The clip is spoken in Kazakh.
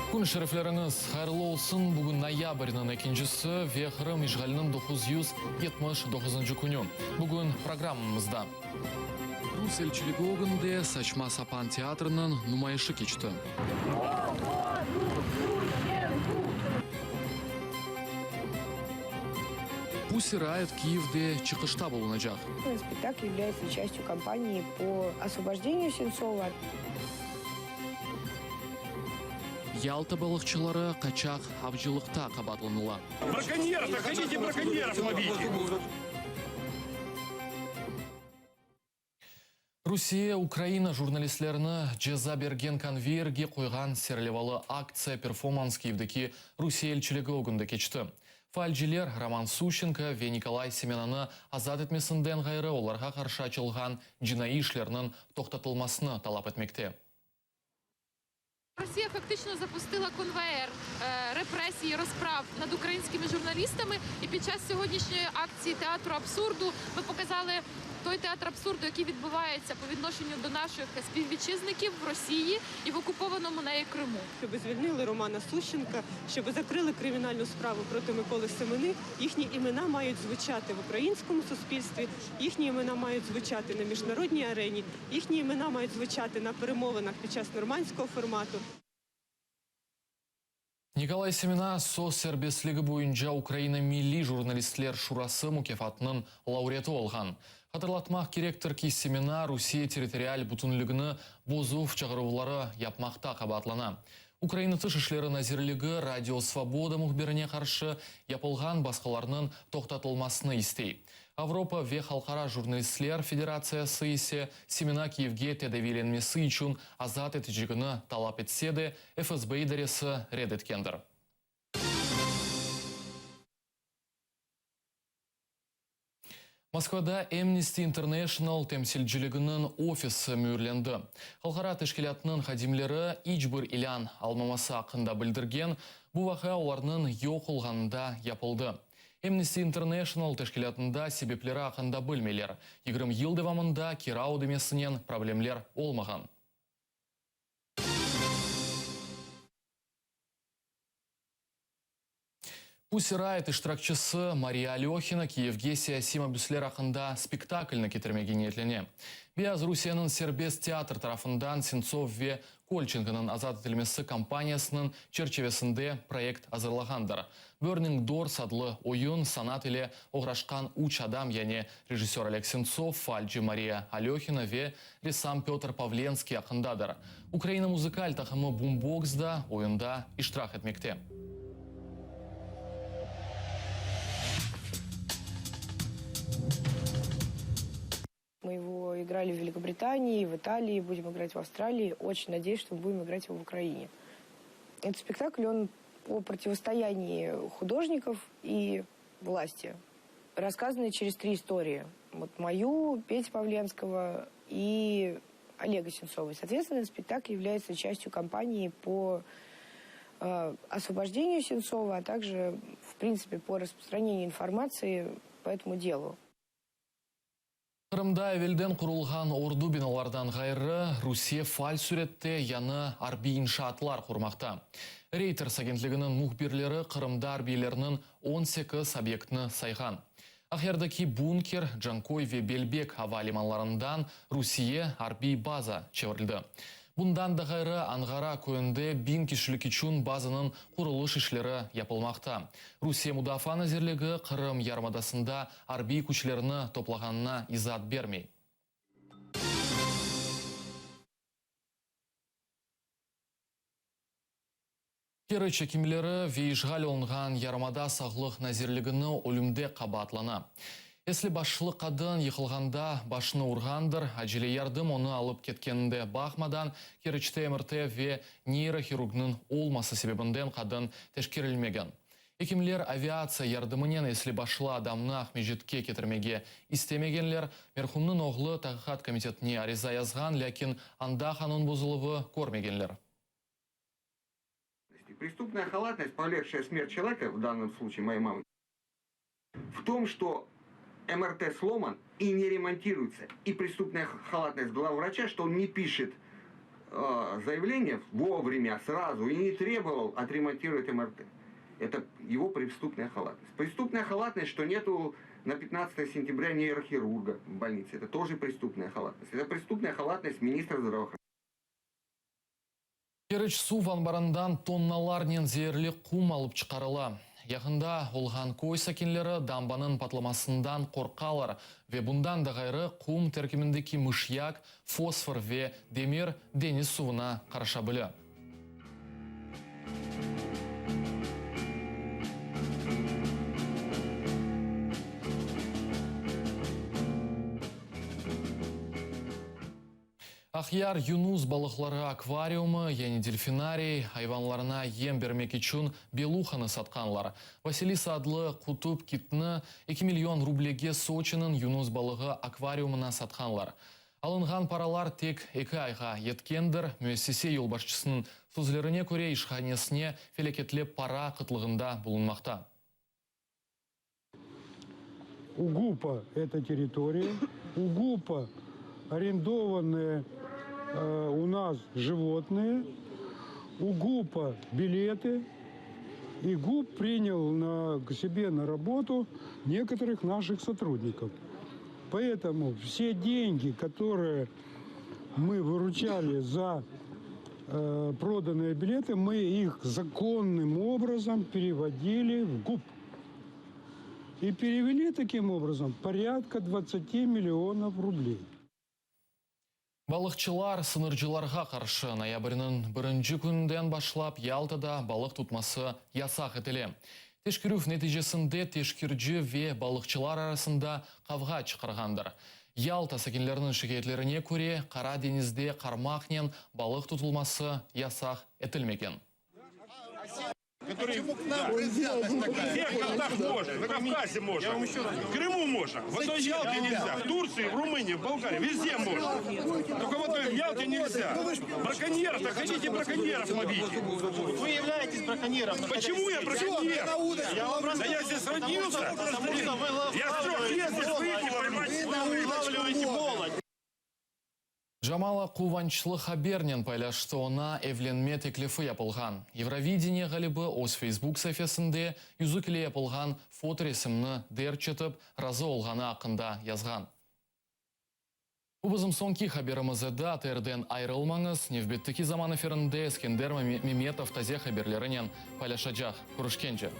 Күн шәріфлеріңіз қайырлы olsun. Бүгін ноябрьнің екіншісі вехрым ишғалінің 979 күні. Бүгін программамызда. Рус елчілігі оғынде Сачма Сапан театрының нумайышы кечті. Pussy Riot Киевде чықышта болынacak. Спектакль является частью кампании по освобождению Сенцова. Ялта балықчылары қачақ авжылықта қабатланыла. Браконьеров, находите браконьеров, ловите! Русия, Украина журналистлеріні жаза берген конвейерге қойған серлевалы акция перформанс Киевдеки Русия елчілігі оғынды кечті. Фальжилер Роман Сущенко ве Николай Семенаны азат етмесінден ғайры оларға қаршы açылған жинайы ішлерінің тоқтатылмасыны талап етмекте. Росія фактично запустила конвеєр репресій, розправ над українськими журналістами. І під час сьогоднішньої акції театру абсурду ми показали той театр абсурду, який відбувається по відношенню до наших співвітчизників в Росії і в окупованому нею Криму. Щоб звільнили Романа Сущенка, щоб закрили кримінальну справу проти Миколи Семени, їхні імена мають звучати в українському суспільстві, їхні імена мають звучати на міжнародній арені, їхні імена мають звучати на перемовинах під час нормандського формату. Николай Семена со сербеслігі бойынша Украина милли журналистлер шурасы мұкефатының лауреаты олған. Хатырлатмақ керектір ки Семена Русия территориаль бұтынлігіні бозув чағырулары япмақта қабатлана. Украина тышышлері назирлігі Радио Свобода мұхберіне қаршы япылған басқаларының тоқтатылмасыны істей. Авропа ве халқара журналистлер федерациясы есе Семена Киевге тедевиленмесі үшін азат етіжігіні талап етседе ФСБ идаресі ред еткендір. Москвада Amnesty International темсілджилігінің офисі мүйірленді. Халқара тешкелятының хадимлері Ичбір Илян алмамасы ақында білдірген, бұл вақыа оларының йоқ олғанында япылды. Amnesty International тешкелятында себеплері ақында білмелер. 20 ел девамында кирау демесінен проблемлер олмаған. Pussy Riot иштиракчысы Мария Алехина Киевге саяси мобюслер ақында спектакльні кетірмеген етлене. Биаз Русияның Сербез театр тарафындан Сенцов ве Кольченкінің азат етілмесі компаниясының черчевесінде проект азырлағандар. Burning Doors адлы ойын санат еле оғрашқан уч адам, яне режиссер Олег Сенцов, Фальджи Мария Алехина ве ресам Петр Павленский ақындадар. Украина музыкаль тақымы бумбоксда ойында иштирак етмекте. Мы его играли в Великобритании, в Италии, будем играть в Австралии. Очень надеюсь, что мы будем играть его в Украине. Этот спектакль, он о противостоянии художников и власти. Рассказанный через 3 истории. Вот мою, Пети Павленского и Олега Сенцова. Соответственно, этот спектакль является частью кампании по освобождению Сенцова, а также, в принципе, по распространению информации по этому делу. Қырымда әвелден құрылған орду биналардан ғайры Русия фаль сүретте яны арби иншаатлар құрмақта. Рейтер агентлігінің мұхбирлері Қырымда арбийлерінің 18 объектіні сайған. Ахердаки бункер, Джанкой ве Белбек ава лиманларындан Русия арби база чевірілді. Бұндан да ғайры аңғара көйінде бин кишілік үшін базының құрылыш ішлері япылмақта. Русия Мудафа назерлігі Қырым ярмадасында арби күчлеріні топлағанына изат бермей. Кері чекімлері вейшғал олынған ярмада сағлық назерлігіні өлімде қабатлана. Если башлық қадын еқылғанда башыны ұрғандыр, әжеле ярдым оны алып кеткенінде бақмадан керічті МРТ ве нейрохирургның олмасы себебінден қадын тешкерілмеген. Екімлер авиация ярдымынен если башылы адамны ақмежетке кетірмеге істемегенлер, мерхумның оғлы тағықат комитетіне ариза язған, ләкин анда қанун бұзылығы көрмегенлер. Преступная халатность, повлекшая смерть человека, в данном случае моей мамы, в том, что МРТ сломан и не ремонтируется. И преступная халатность главврача, что он не пишет заявление вовремя, сразу, и не требовал отремонтировать МРТ. Это его преступная халатность. Преступная халатность, что нету на 15 сентября нейрохирурга в больнице. Это тоже преступная халатность. Это преступная халатность министра здравоохранения. Керіч су ванбарандан тонналарнен зерлі құм алып чықарыла. Яғында олған кой сәкенлері дамбанын патламасындан қорқалар. Ве бұндан да ғайры құм тәркіміндегі мышьяк, фосфор ве демир дениз суына қараша білі. Ахяр Юнус балықлары аквариумы, яни дельфинарий, айванларына ем бермек үшін белуханы сатқанлар. Василиса адлы құтып китні 2 миллион рублеге Сочинын Юнус балығы аквариумына сатқанлар. Алынған паралар тек 2 айға еткендір, мөссесе елбашчысының сөзлеріне көре ишханесіне фелекетлеп пара қытлығында бұлынмақта. У ГУПа это территория, у ГУПа арендованные у нас животные, у ГУПа билеты, и ГУП принял к себе на работу некоторых наших сотрудников. Поэтому все деньги, которые мы выручали за проданные билеты, мы их законным образом переводили в ГУП. И перевели таким образом порядка 20 миллионов рублей. Балықчылар сыныржыларға қаршы ноябрьнің 1-ші күнден башлап Ялтада балық тұтмасы ясақ етіле. Тешкірүф нәтижесінде тешкірджі ве балықчылар арасында қавға чықырғандыр. Ялта сәкенлерінің шекетлеріне көре қара денізде қармақнен балық тұтылмасы ясақ етілмеген. Почему к нам предвзятость такая? Всех местах можно, на Кавказе можно, в Крыму можно, в одной Ялте нельзя, в Турции, в Румынии, в Болгарии, везде можно. Только вот в Ялте нельзя. Браконьеров-то, хотите браконьеров ловите. Вы являетесь браконьером. Почему я браконьер? Да я здесь родился. Я с 3 лет здесь выйти поймать. Вы вылавливаете молоть. Жамала Куванчлы хабернен пайлашты она эвленмет еклефы япылған. Евровидение ғалибы оз Facebook сәфесінде юзыкіле япылған фоторесімні дәрчетіп, разы олғаны ақында язған. Бұбызым сонки хаберімізді атерден айрылмаңыз, невбеттікі заман эфирінде Ескендер Меметов тазе хаберлерінен пайлашаджақ. Көрішкенже.